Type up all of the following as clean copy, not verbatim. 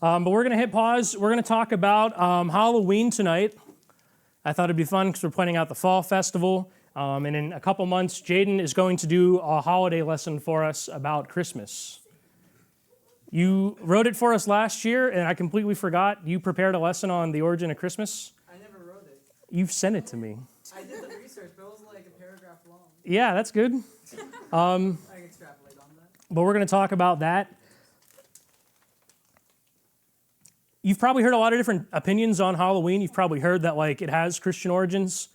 But we're going to hit pause. We're going to talk about Halloween tonight. I thought it'd be fun because we're planning out the Fall Festival. And in a couple months, Jaden is going to do a holiday lesson for us about Christmas. You wrote it for us last year, and I completely forgot. You prepared a lesson on the origin of Christmas. I never wrote it. You've sent it to me. I did the research, but it was like a paragraph long. Yeah, that's good. I can extrapolate on that. But we're going to talk about that. You've probably heard a lot of different opinions on Halloween. You've probably heard that it has Christian origins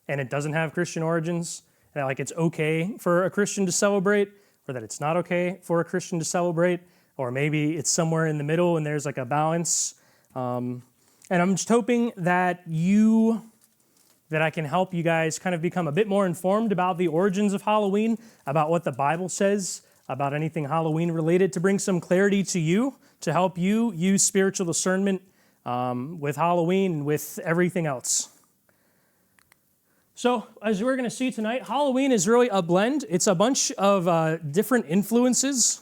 and it doesn't have Christian origins, and that it's okay for a Christian to celebrate, or that it's not okay for a Christian to celebrate, or maybe it's somewhere in the middle and there's a balance. And I'm just hoping that I can help you guys kind of become a bit more informed about the origins of Halloween, about what the Bible says about anything Halloween related, to bring some clarity to you, to help you use spiritual discernment with Halloween and with everything else. So, as we're going to see tonight, Halloween is really a blend. It's a bunch of different influences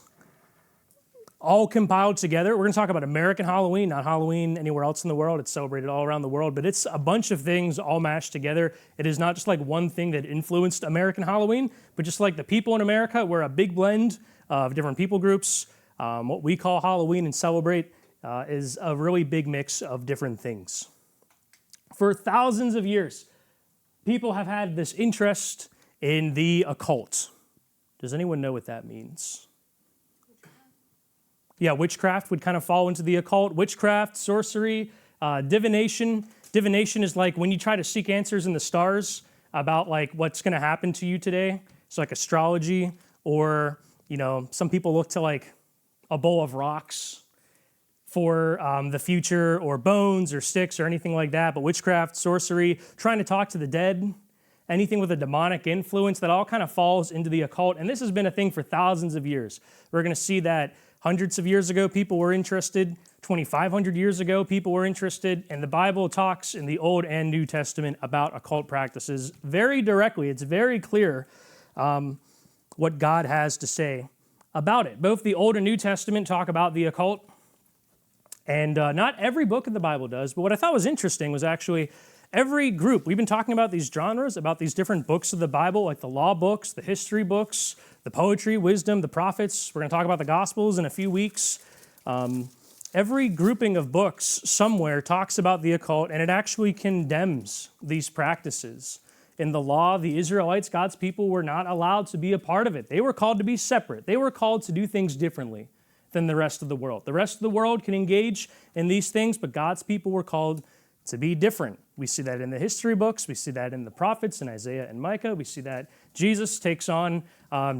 all compiled together. We're going to talk about American Halloween, not Halloween anywhere else in the world. It's celebrated all around the world, but it's a bunch of things all mashed together. It is not just one thing that influenced American Halloween, but just the people in America, we're a big blend of different people groups. What we call Halloween and celebrate is a really big mix of different things. For thousands of years, people have had this interest in the occult. Does anyone know what that means? Yeah, witchcraft would kind of fall into the occult. Witchcraft, sorcery, divination. Divination is when you try to seek answers in the stars about what's going to happen to you today. It's astrology, or some people look to a bowl of rocks for the future, or bones or sticks or anything like that. But witchcraft, sorcery, trying to talk to the dead, anything with a demonic influence, that all kind of falls into the occult. And this has been a thing for thousands of years. We're going to see that hundreds of years ago, people were interested. 2,500 years ago, people were interested. And the Bible talks in the Old and New Testament about occult practices very directly. It's very clear what God has to say about it. Both the Old and New Testament talk about the occult. And not every book in the Bible does. But what I thought was interesting was actually every group. We've been talking about these genres, about these different books of the Bible, like the law books, the history books, the poetry, wisdom, the prophets. We're going to talk about the Gospels in a few weeks. Every grouping of books somewhere talks about the occult, and it actually condemns these practices. In the law, the Israelites, God's people, were not allowed to be a part of it. They were called to be separate. They were called to do things differently than the rest of the world. The rest of the world can engage in these things, but God's people were called to be different. We see that in the history books. We see that in the prophets, in Isaiah and Micah. We see that Jesus takes on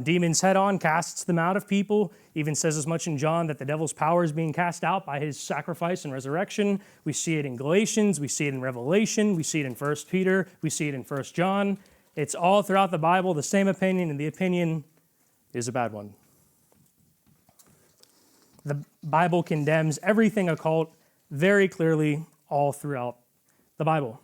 demons head on, casts them out of people, even says as much in John that the devil's power is being cast out by his sacrifice and resurrection. We see it in Galatians. We see it in Revelation. We see it in 1 Peter. We see it in 1 John. It's all throughout the Bible, the same opinion, and the opinion is a bad one. The Bible condemns everything occult very clearly all throughout the Bible.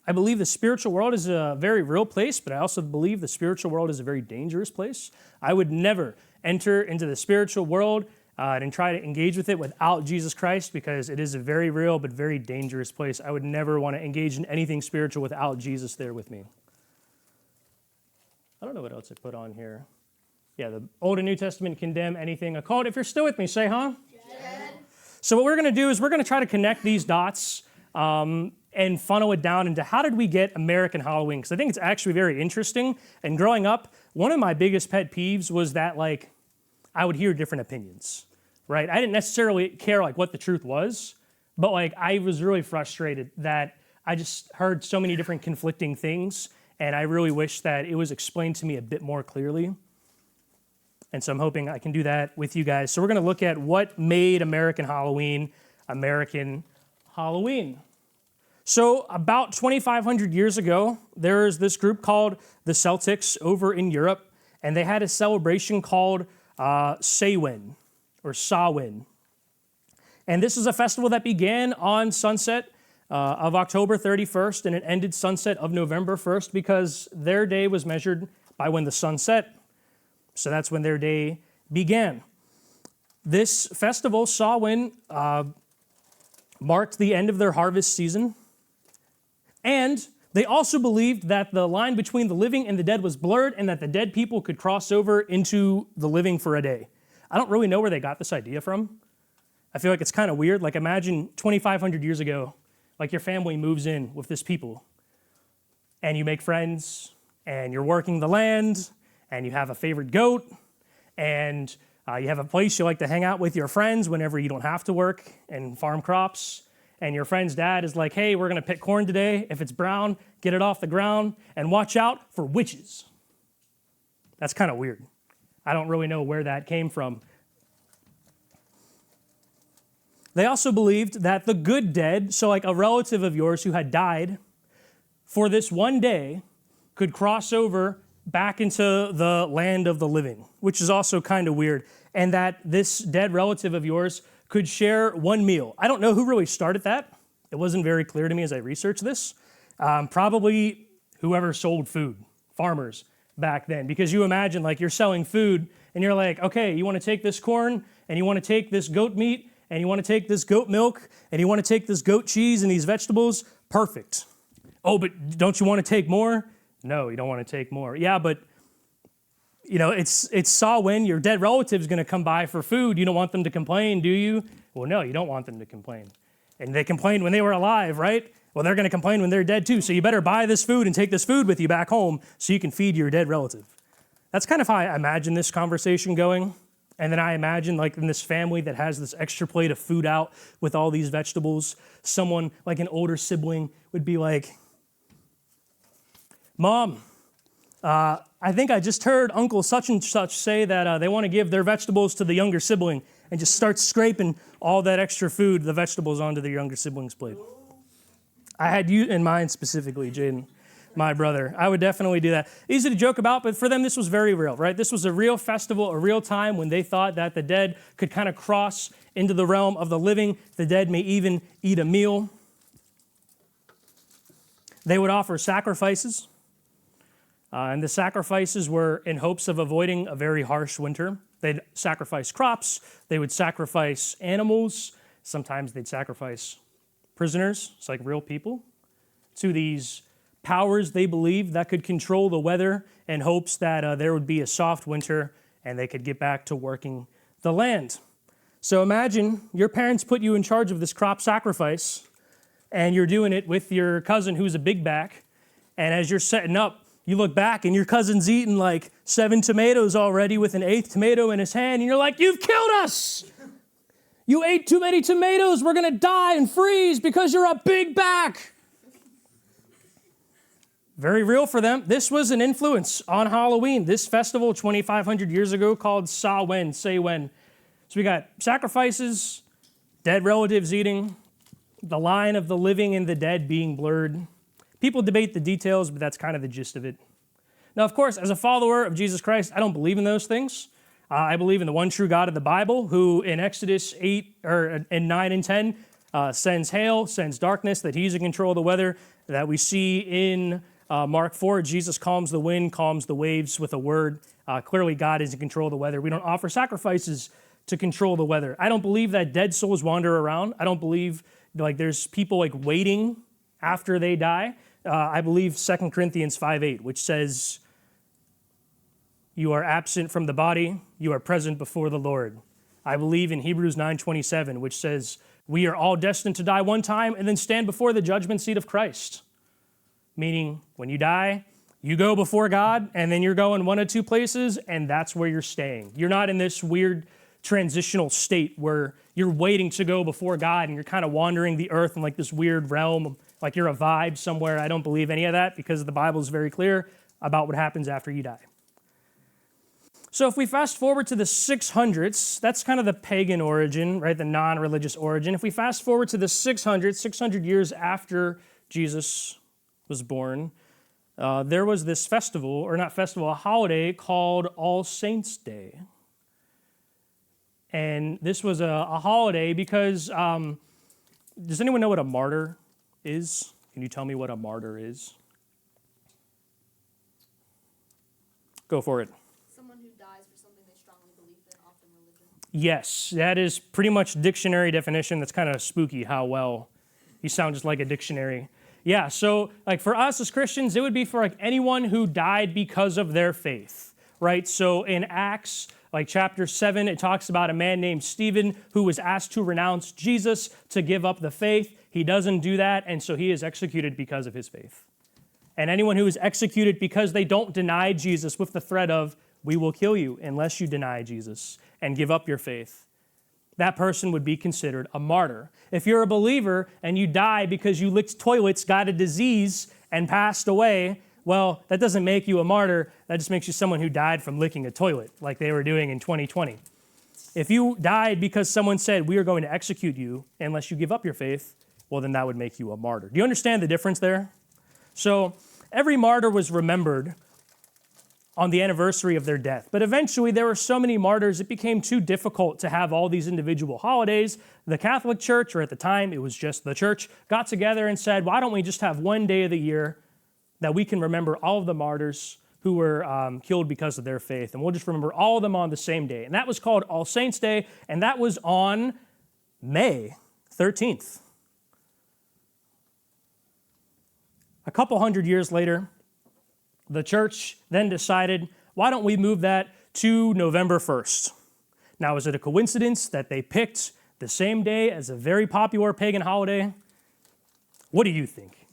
I believe the spiritual world is a very real place, but I also believe the spiritual world is a very dangerous place. I would never enter into the spiritual world and try to engage with it without Jesus Christ, because it is a very real but very dangerous place. I would never want to engage in anything spiritual without Jesus there with me. I don't know what else I put on here. Yeah, the Old and New Testament condemn anything occult. If you're still with me, say, huh? Yes. So what we're going to do is we're going to try to connect these dots and funnel it down into how did we get American Halloween? Because I think it's actually very interesting. And growing up, one of my biggest pet peeves was that I would hear different opinions, right? I didn't necessarily care what the truth was, but I was really frustrated that I just heard so many different conflicting things. And I really wish that it was explained to me a bit more clearly. And so I'm hoping I can do that with you guys. So we're going to look at what made American Halloween American Halloween. So about 2,500 years ago, there is this group called the Celtics over in Europe, and they had a celebration called Samhain, or Samhain. And this is a festival that began on sunset of October 31st, and it ended sunset of November 1st, because their day was measured by when the sun set. So that's when their day began. This festival, Samhain, marked the end of their harvest season. And they also believed that the line between the living and the dead was blurred and that the dead people could cross over into the living for a day. I don't really know where they got this idea from. I feel like it's kind of weird. Like imagine 2,500 years ago, like your family moves in with this people and you make friends and you're working the land and you have a favorite goat and you have a place you like to hang out with your friends whenever you don't have to work and farm crops. And your friend's dad is like, hey, we're going to pick corn today. If it's brown, get it off the ground and watch out for witches. That's kind of weird. I don't really know where that came from. They also believed that the good dead, so like a relative of yours who had died, for this one day could cross over back into the land of the living, which is also kind of weird. And that this dead relative of yours could share one meal. I don't know who really started that. It wasn't very clear to me as I researched this. Probably whoever sold food, farmers back then. Because you imagine like you're selling food and you're like, okay, you want to take this corn and you want to take this goat meat and you want to take this goat milk and you want to take this goat cheese and these vegetables. Perfect. Oh, but don't you want to take more? No, you don't want to take more. Yeah, but you know, it's Samhain. Your dead relative's going to come by for food. You don't want them to complain, do you? Well, no, you don't want them to complain. And they complained when they were alive, right? Well, they're going to complain when they're dead too. So you better buy this food and take this food with you back home so you can feed your dead relative. That's kind of how I imagine this conversation going. And then I imagine like in this family that has this extra plate of food out with all these vegetables, someone like an older sibling would be like, Mom, I think I just heard Uncle such and such say that they want to give their vegetables to the younger sibling and just start scraping all that extra food, the vegetables onto the younger sibling's plate. I had you in mind specifically, Jaden, my brother. I would definitely do that. Easy to joke about, but for them, this was very real, right? This was a real festival, a real time when they thought that the dead could kind of cross into the realm of the living. The dead may even eat a meal. They would offer sacrifices. And the sacrifices were in hopes of avoiding a very harsh winter. They'd sacrifice crops. They would sacrifice animals. Sometimes they'd sacrifice prisoners, it's like real people, to these powers they believed that could control the weather in hopes that there would be a soft winter and they could get back to working the land. So imagine your parents put you in charge of this crop sacrifice and you're doing it with your cousin who's a big back. And as you're setting up, you look back and your cousin's eating like 7 tomatoes already with an 8th tomato in his hand. And you're like, you've killed us. You ate too many tomatoes. We're going to die and freeze because you're a big back. Very real for them. This was an influence on Halloween. This festival 2,500 years ago called Samhain, say when. So we got sacrifices, dead relatives eating, the line of the living and the dead being blurred. People debate the details, but that's kind of the gist of it. Now, of course, as a follower of Jesus Christ, I don't believe in those things. I believe in the one true God of the Bible, who in Exodus 8 or in 9 and 10 sends hail, sends darkness, that he's in control of the weather. That we see in Mark 4, Jesus calms the wind, calms the waves with a word. Clearly, God is in control of the weather. We don't offer sacrifices to control the weather. I don't believe that dead souls wander around. I don't believe like there's people like waiting after they die. I believe 2 Corinthians 5:8, which says, you are absent from the body, you are present before the Lord. I believe in Hebrews 9:27, which says, we are all destined to die one time and then stand before the judgment seat of Christ. Meaning, when you die, you go before God, and then you're going one of two places, and that's where you're staying. You're not in this weird transitional state where you're waiting to go before God, and you're kind of wandering the earth in like this weird realm, like you're a vibe somewhere. I don't believe any of that because the Bible is very clear about what happens after you die. So if we fast forward to the 600s, that's kind of the pagan origin, right? The non-religious origin. If we fast forward to the 600 years after Jesus was born, there was this festival, or not festival, a holiday called All Saints' Day. And this was a holiday because, does anyone know what a martyr is? Can you tell me what a martyr is? Go for it. Someone who dies for something they strongly believe that often religion. Yes, that is pretty much dictionary definition. That's kind of spooky how well you sound just like a dictionary. Yeah, so like for us as Christians, it would be for like anyone who died because of their faith, right? So in Acts, like chapter 7, it talks about a man named Stephen who was asked to renounce Jesus to give up the faith. He doesn't do that, and so he is executed because of his faith. And anyone who is executed because they don't deny Jesus with the threat of, we will kill you unless you deny Jesus and give up your faith, that person would be considered a martyr. If you're a believer and you die because you licked toilets, got a disease, and passed away, well, that doesn't make you a martyr. That just makes you someone who died from licking a toilet, like they were doing in 2020. If you died because someone said, we are going to execute you unless you give up your faith, well, then that would make you a martyr. Do you understand the difference there? So every martyr was remembered on the anniversary of their death. But eventually there were so many martyrs, it became too difficult to have all these individual holidays. The Catholic Church, or at the time it was just the church, got together and said, why don't we just have one day of the year that we can remember all of the martyrs who were killed because of their faith. And we'll just remember all of them on the same day. And that was called All Saints' Day, and that was on May 13th. A couple hundred years later, the church then decided, why don't we move that to November 1st? Now, is it a coincidence that they picked the same day as a very popular pagan holiday? What do you think?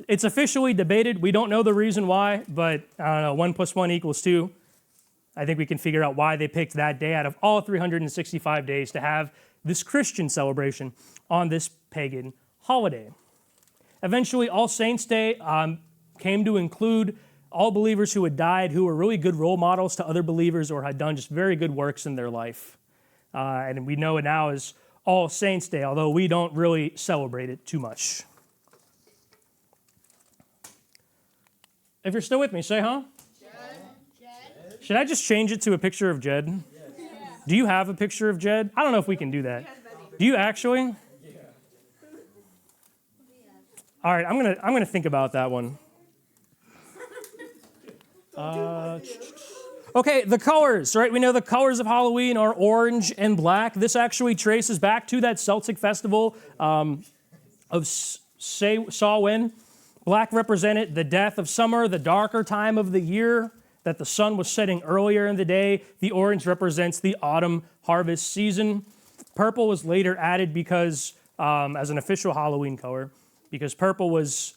It's officially debated. We don't know the reason why, but I don't know, 1 + 1 = 2. I think we can figure out why they picked that day out of all 365 days to have this Christian celebration on this pagan holiday. Eventually, All Saints' Day came to include all believers who had died, who were really good role models to other believers or had done just very good works in their life. And we know it now as All Saints' Day, although we don't really celebrate it too much. If you're still with me, say, huh? Jed? Should I just change it to a picture of Jed? Yeah. Do you have a picture of Jed? I don't know if we can do that. Do you actually? All right, I'm gonna think about that one. Okay, the colors, right? We know the colors of Halloween are orange and black. This actually traces back to that Celtic festival of Samhain. Black represented the death of summer, the darker time of the year, that the sun was setting earlier in the day. The orange represents the autumn harvest season. Purple was later added because, as an official Halloween color, because purple was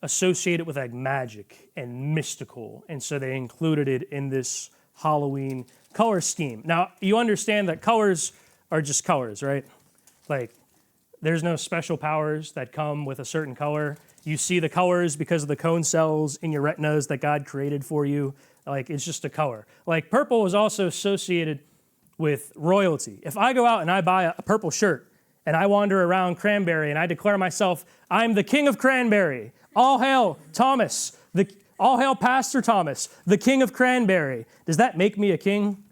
associated with like magic and mystical, and so they included it in this Halloween color scheme. Now, you understand that colors are just colors, right? Like, there's no special powers that come with a certain color. You see the colors because of the cone cells in your retinas that God created for you. Like, it's just a color. Like, purple is also associated with royalty. If I go out and I buy a purple shirt and I wander around Cranberry and I declare myself, I'm the king of Cranberry. All hail Thomas. All hail Pastor Thomas, the king of Cranberry. Does that make me a king?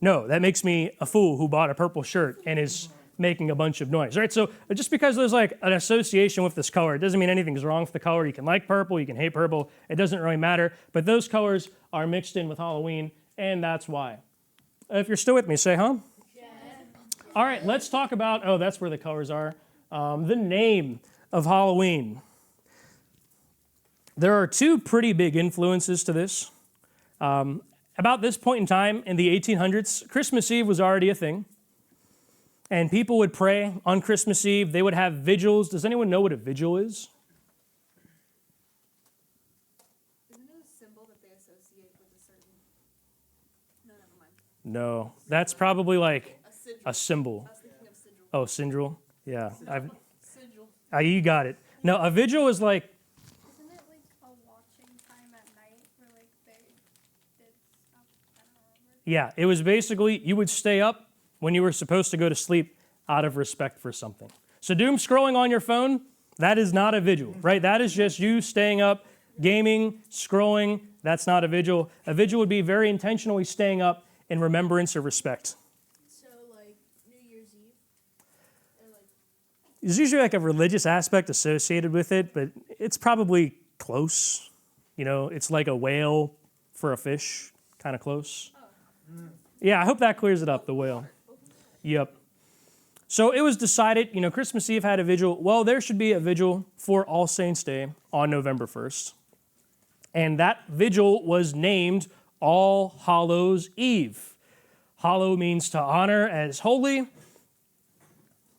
No, that makes me a fool who bought a purple shirt and is making a bunch of noise, right? So just because there's like an association with this color, it doesn't mean anything's wrong with the color. You can like purple, you can hate purple. It doesn't really matter. But those colors are mixed in with Halloween, and that's why. If you're still with me, say, huh? Yeah. All right, let's talk about, that's where the colors are. The name of Halloween. There are two pretty big influences to this. About this point in time, in the 1800s, Christmas Eve was already a thing. And people would pray on Christmas Eve. They would have vigils. Does anyone know what a vigil is? Isn't it a symbol that they associate with a certain... No, never mind. No, that's probably like A sigil. a symbol. I was thinking of sigil. Oh, syndril? Yeah, Sigil. you got it. No, a vigil is like, Isn't it like a watching time at night where like they did stuff? I don't remember. yeah, it was basically you would stay up when you were supposed to go to sleep out of respect for something. So doom scrolling on your phone, that is not a vigil, right? That is just you staying up, gaming, scrolling. That's not a vigil. A vigil would be very intentionally staying up in remembrance or respect. So, like, New Year's Eve? Or, like... There's usually like a religious aspect associated with it, but it's probably close. You know, it's like a whale for a fish. kind of close. Yeah, I hope that clears it up, the whale. Yep. So it was decided, Christmas Eve had a vigil. Well, there should be a vigil for All Saints' Day on November 1st. And that vigil was named All Hallows Eve. Hallow means to honor as holy.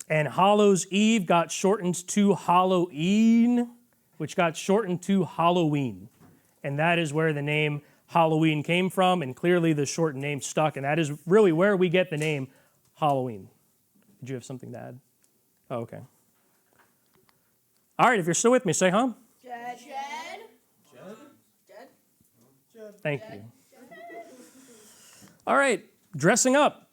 And Hallows Eve got shortened to Halloween, which got shortened to Halloween. And that is where the name Halloween came from, and clearly the shortened name stuck, and that is really where we get the name Halloween. Did you have something to add? Oh, okay. All right, if you're still with me, say huh. Jed. Thank you. All right, dressing up.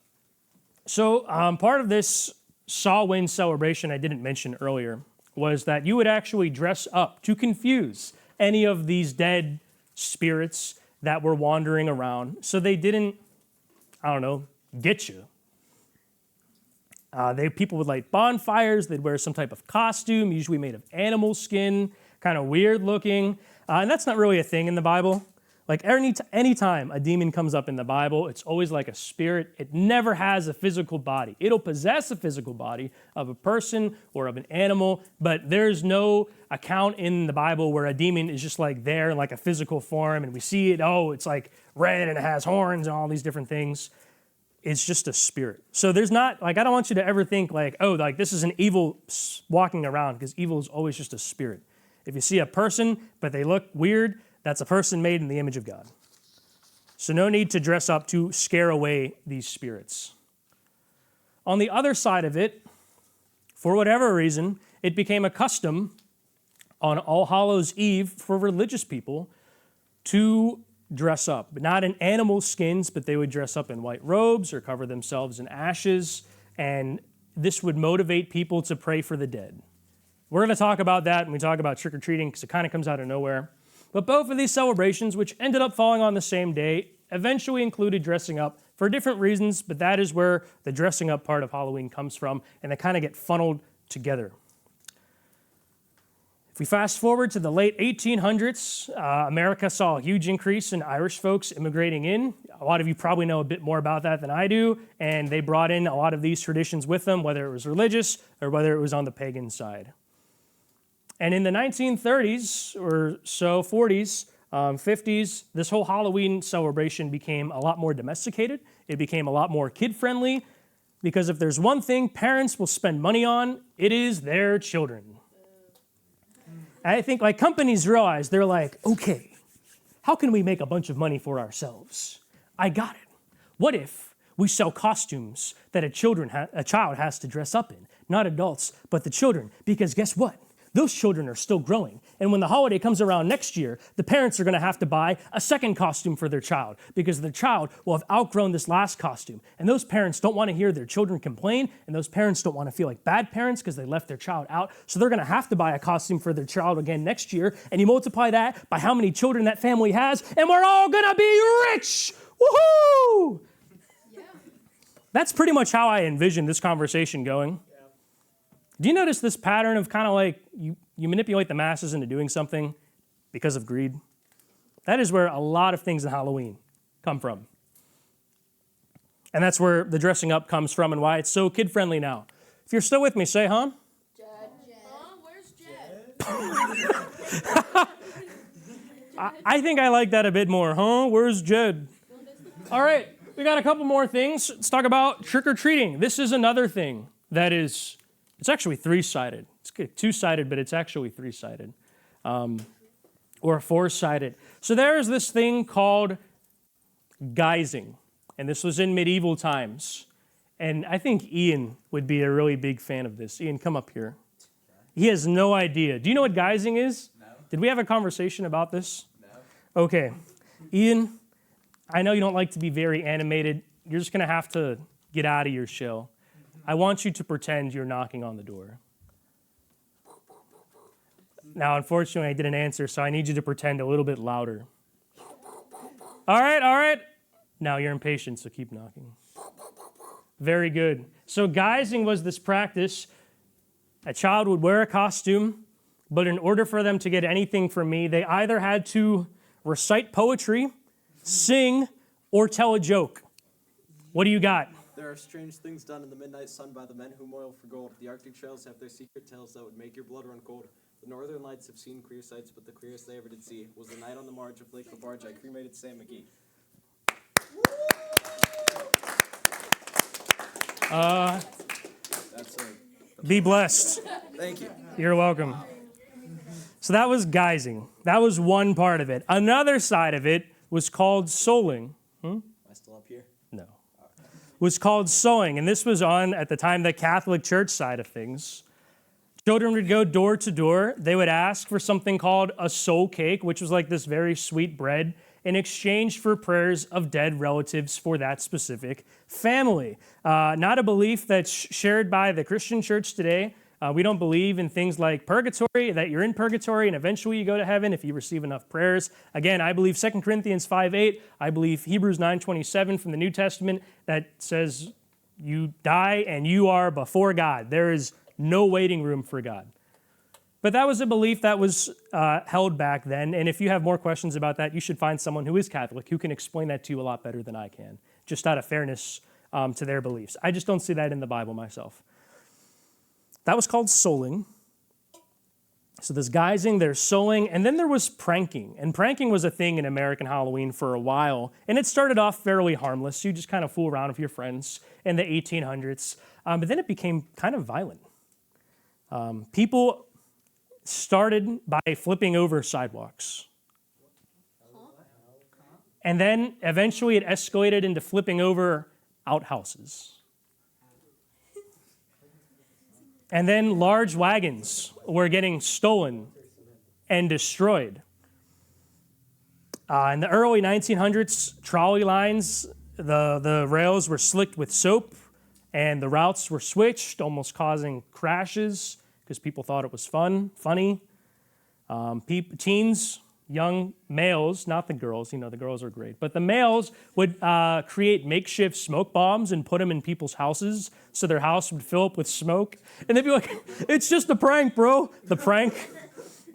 So part of this Samhain celebration I didn't mention earlier was that you would actually dress up to confuse any of these dead spirits that were wandering around, so they didn't, get you. People would light bonfires. They'd wear some type of costume, usually made of animal skin, kind of weird looking. And that's not really a thing in the Bible. Like any time a demon comes up in the Bible, it's always like a spirit. It never has a physical body. It'll possess a physical body of a person or of an animal, but there's no account in the Bible where a demon is just like there in like a physical form and we see it, it's like red and it has horns and all these different things. It's just a spirit. So there's not, I don't want you to ever think this is an evil walking around, because evil is always just a spirit. If you see a person, but they look weird, that's a person made in the image of God. So no need to dress up to scare away these spirits. On the other side of it, for whatever reason, it became a custom on All Hallows Eve for religious people to dress up, but not in animal skins, but they would dress up in white robes or cover themselves in ashes, and this would motivate people to pray for the dead. We're going to talk about that when we talk about trick-or-treating, because it kind of comes out of nowhere. But both of these celebrations, which ended up falling on the same day, eventually included dressing up for different reasons, but that is where the dressing up part of Halloween comes from, and they kind of get funneled together. If we fast forward to the late 1800s, America saw a huge increase in Irish folks immigrating in. A lot of you probably know a bit more about that than I do, and they brought in a lot of these traditions with them, whether it was religious or whether it was on the pagan side. And in the 1930s or so, 40s, 50s, this whole Halloween celebration became a lot more domesticated. It became a lot more kid-friendly, because if there's one thing parents will spend money on, it is their children. I think companies realize, they're like, okay, how can we make a bunch of money for ourselves? I got it. What if we sell costumes that a child has to dress up in? Not adults, but the children. Because guess what? Those children are still growing. And when the holiday comes around next year, the parents are going to have to buy a second costume for their child, because the child will have outgrown this last costume. And those parents don't want to hear their children complain, and those parents don't want to feel like bad parents because they left their child out. So they're going to have to buy a costume for their child again next year. And you multiply that by how many children that family has, and we're all going to be rich. Woohoo! Yeah. That's pretty much how I envision this conversation going. Do you notice this pattern of kind of like you manipulate the masses into doing something because of greed? That is where a lot of things in Halloween come from. And that's where the dressing up comes from and why it's so kid-friendly now. If you're still with me, say, huh? Jed. Where's Jed? I think I like that a bit more. Huh? Where's Jed? All right, we got a couple more things. Let's talk about trick-or-treating. This is another thing that is... It's actually three-sided. It's two-sided, but it's actually three-sided. Or four-sided. So there's this thing called guising. And this was in medieval times. And I think Ian would be a really big fan of this. Ian, come up here. He has no idea. Do you know what guising is? No. Did we have a conversation about this? No. Okay. Ian, I know you don't like to be very animated. You're just going to have to get out of your shell. I want you to pretend you're knocking on the door. Now, unfortunately, I didn't answer, so I need you to pretend a little bit louder. All right. Now you're impatient, so keep knocking. Very good. So guising was this practice. A child would wear a costume, but in order for them to get anything from me, they either had to recite poetry, sing, or tell a joke. What do you got? There are strange things done in the midnight sun by the men who moil for gold. The Arctic trails have their secret tales that would make your blood run cold. The northern lights have seen clear sights, but the clearest they ever did see was the night on the marge of Lake Labarge. I cremated Sam McGee. That's it. Be blessed. Thank you. You're welcome. So that was guising. That was one part of it. Another side of it was called souling. Am I still up here? No. Was called sewing, and this was on, at the time, the Catholic Church side of things. Children would go door to door. They would ask for something called a soul cake, which was like this very sweet bread, in exchange for prayers of dead relatives for that specific family. Not a belief that's shared by the Christian church today. We don't believe in things like purgatory, that you're in purgatory and eventually you go to heaven if you receive enough prayers. Again, I believe 2 Corinthians 5:8. I believe Hebrews 9:27 from the New Testament that says you die and you are before God. There is no waiting room for God. But that was a belief that was held back then. And if you have more questions about that, you should find someone who is Catholic who can explain that to you a lot better than I can, just out of fairness to their beliefs. I just don't see that in the Bible myself. That was called souling. So there's guising, there's souling, and then there was pranking. And pranking was a thing in American Halloween for a while. And it started off fairly harmless. You just kind of fool around with your friends in the 1800s. But then it became kind of violent. People started by flipping over sidewalks. And then eventually it escalated into flipping over outhouses. And then large wagons were getting stolen and destroyed. In the early 1900s, trolley lines, the rails were slicked with soap and the routes were switched, almost causing crashes because people thought it was funny. Teens, young males, not the girls, the girls are great, but the males would create makeshift smoke bombs and put them in people's houses so their house would fill up with smoke. And they'd be like, it's just a prank, bro. The prank.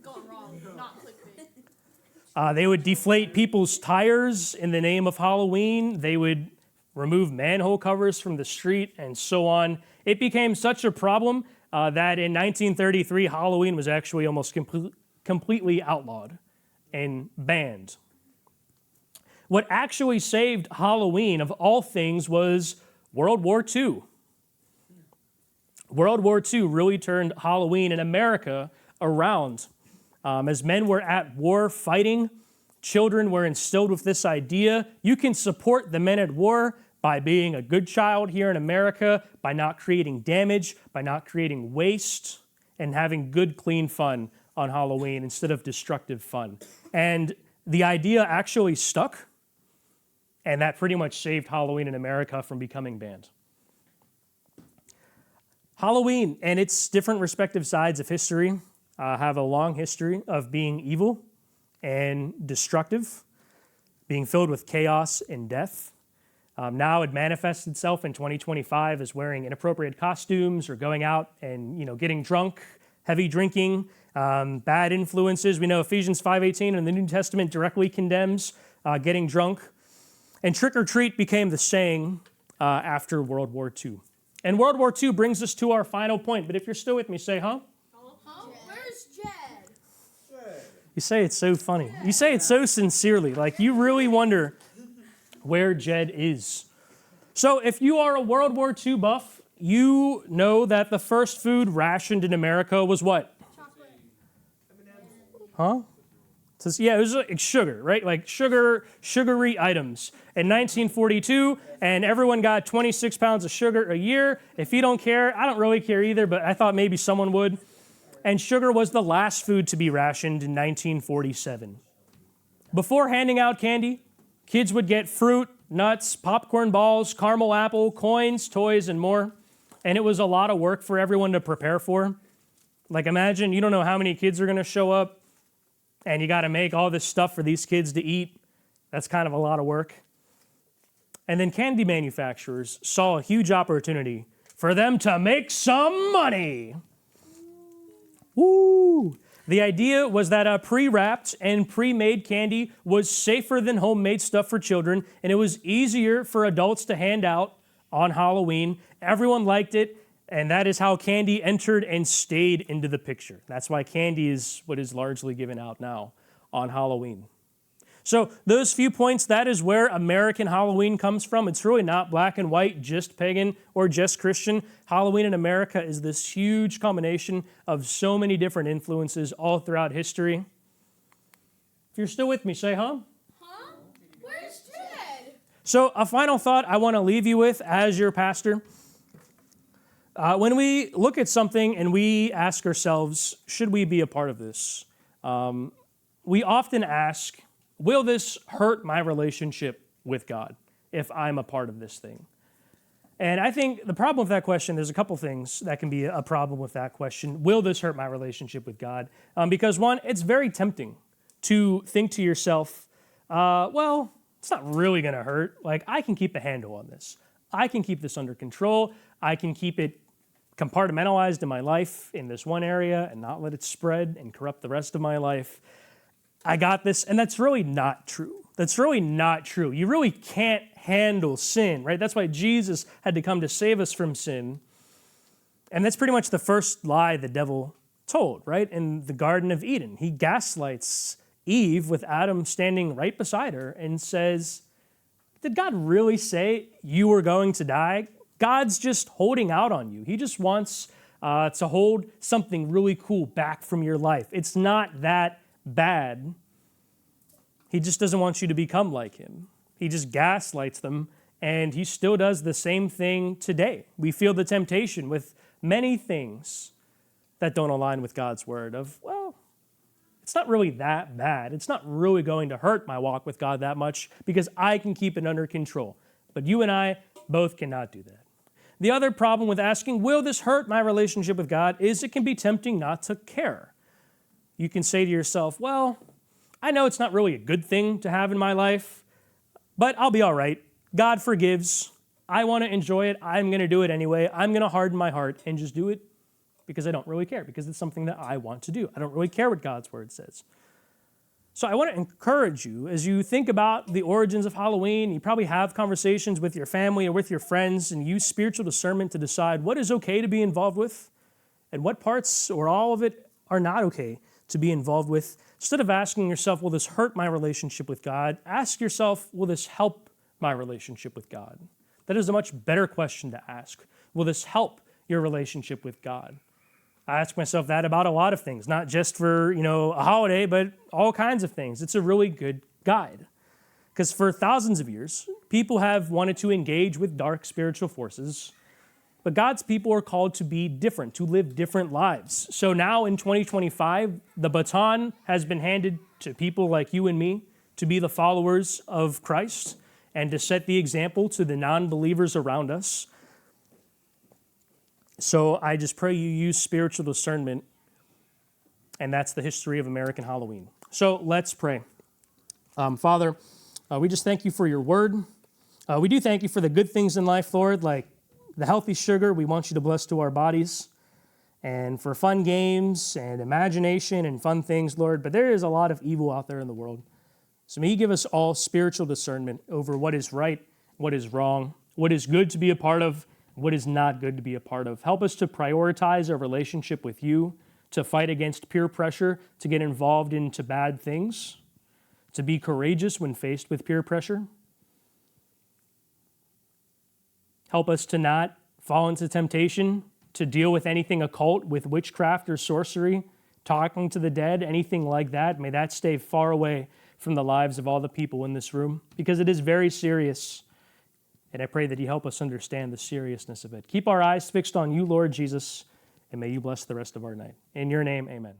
Gone wrong, not clickbait. They would deflate people's tires in the name of Halloween. They would remove manhole covers from the street and so on. It became such a problem that in 1933, Halloween was actually almost completely outlawed and banned. What actually saved Halloween, of all things, was World War II. World War II really turned Halloween in America around. As men were at war fighting, children were instilled with this idea. You can support the men at war by being a good child here in America, by not creating damage, by not creating waste, and having good, clean fun on Halloween instead of destructive fun. And the idea actually stuck, and that pretty much saved Halloween in America from becoming banned. Halloween and its different respective sides of history have a long history of being evil and destructive, being filled with chaos and death. Now it manifests itself in 2025 as wearing inappropriate costumes or going out and getting drunk, heavy drinking, bad influences. We know Ephesians 5:18 in the New Testament directly condemns getting drunk. And trick or treat became the saying after World War II. And World War II brings us to our final point. But if you're still with me, say, huh? Huh? Where's Jed? You say it so funny. You say it so sincerely. Like you really wonder where Jed is. So if you are a World War II buff, you know that the first food rationed in America was what? Chocolate. Huh? It says, yeah, it was like sugar, right? Like sugary items. In 1942, and everyone got 26 pounds of sugar a year. If you don't care, I don't really care either, but I thought maybe someone would. And sugar was the last food to be rationed in 1947. Before handing out candy, kids would get fruit, nuts, popcorn balls, caramel apple, coins, toys, and more. And it was a lot of work for everyone to prepare for. Like imagine you don't know how many kids are going to show up, and you got to make all this stuff for these kids to eat. That's kind of a lot of work. And then candy manufacturers saw a huge opportunity for them to make some money. Woo! The idea was that pre-wrapped and pre-made candy was safer than homemade stuff for children, and it was easier for adults to hand out on Halloween. Everyone liked it, and that is how candy entered and stayed into the picture. That's why candy is what is largely given out now on Halloween. So those few points, that is where American Halloween comes from. It's really not black and white, just pagan or just Christian. Halloween in America is this huge combination of so many different influences all throughout history. If you're still with me, say, huh? Huh? Where's Ted? So a final thought I want to leave you with as your pastor. When we look at something and we ask ourselves, should we be a part of this? We often ask, will this hurt my relationship with God if I'm a part of this thing? And I think the problem with that question, there's a couple things that can be a problem with that question. Will this hurt my relationship with God? Because one, it's very tempting to think to yourself, well, it's not really going to hurt. Like, I can keep a handle on this. I can keep this under control. I can keep it compartmentalized in my life in this one area and not let it spread and corrupt the rest of my life. I got this, and that's really not true. That's really not true. You really can't handle sin, right? That's why Jesus had to come to save us from sin. And that's pretty much the first lie the devil told, right? In the Garden of Eden. He gaslights Eve with Adam standing right beside her and says, did God really say you were going to die? God's just holding out on you. He just wants to hold something really cool back from your life. It's not that bad. He just doesn't want you to become like him. He just gaslights them, and he still does the same thing today. We feel the temptation with many things that don't align with God's word of, well, it's not really that bad. It's not really going to hurt my walk with God that much because I can keep it under control. But you and I both cannot do that. The other problem with asking, will this hurt my relationship with God, is it can be tempting not to care. You can say to yourself, well, I know it's not really a good thing to have in my life, but I'll be all right. God forgives. I want to enjoy it. I'm going to do it anyway. I'm going to harden my heart and just do it because I don't really care, because it's something that I want to do. I don't really care what God's word says. So I want to encourage you, as you think about the origins of Halloween, you probably have conversations with your family or with your friends and use spiritual discernment to decide what is okay to be involved with and what parts or all of it are not okay to be involved with. Instead of asking yourself, will this hurt my relationship with God? Ask yourself, will this help my relationship with God? That is a much better question to ask. Will this help your relationship with God? I ask myself that about a lot of things, not just for, a holiday, but all kinds of things. It's a really good guide. Because for thousands of years, people have wanted to engage with dark spiritual forces, but God's people are called to be different, to live different lives. So now in 2025, the baton has been handed to people like you and me to be the followers of Christ and to set the example to the non-believers around us. So I just pray you use spiritual discernment, and that's the history of American Halloween. So let's pray. Father, we just thank you for your word. We do thank you for the good things in life, Lord, like the healthy sugar we want you to bless to our bodies, and for fun games and imagination and fun things, Lord. But there is a lot of evil out there in the world. So may you give us all spiritual discernment over what is right, what is wrong, what is good to be a part of, what is not good to be a part of. Help us to prioritize our relationship with you, to fight against peer pressure, to get involved into bad things, to be courageous when faced with peer pressure. Help us to not fall into temptation, to deal with anything occult, with witchcraft or sorcery, talking to the dead, anything like that. May that stay far away from the lives of all the people in this room, because it is very serious. And I pray that you help us understand the seriousness of it. Keep our eyes fixed on you, Lord Jesus, and may you bless the rest of our night. In your name, amen.